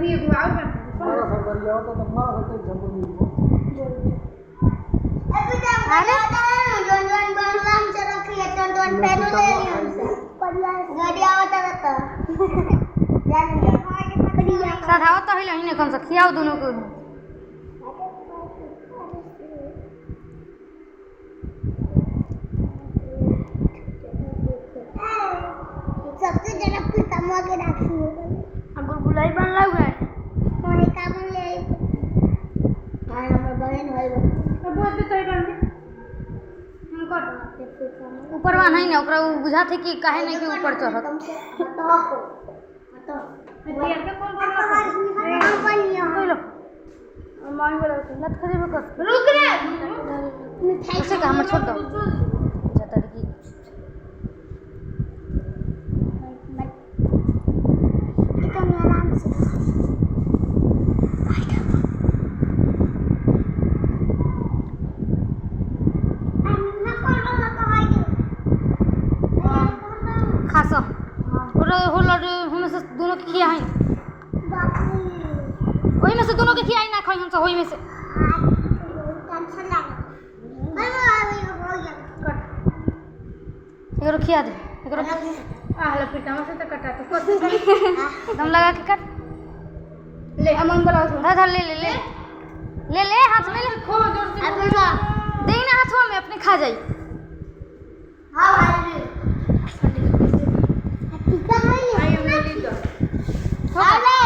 ये गुआओ का मारा सब कर जाओ तो मारा सब तो जंगल में अभी तो अरे जोन बंगला में रखी है जोन पहले ले लिया गाड़ी आवता रहता साधाव तो हिल हिने कौन सा खियाओ दोनों को सबसे जनप्रिय तमुआ के राखी हो गई अब गुलाई बन रहा है मोने का बन ले हां हमर बहन भाई तो बहुत तो ही बन हमको ऊपर वा नहीं ना ओकरा बुझा थे कि काहे नहीं कि ऊपर चढ़त हथियार के कौन बनिया कोई लो माई बोला लत खदे में कर रुक रे ऐसे का हमर छोड़ दो जाता रे की एकदम आराम से खास और हम से दोनों के खिया है ओही में से दोनों के खिया ना खाई हम से ओही में से एकरो खिया दे एकरो आहला पिटावा से तो कटा तो दम लगा के काट ले अमन बोला धर धर ले ले ले ले ले हाथ में ले खो जोर से दे ना हाथों में अपने खा जाई हां भाई ठीक है आई एम रेडी तो हां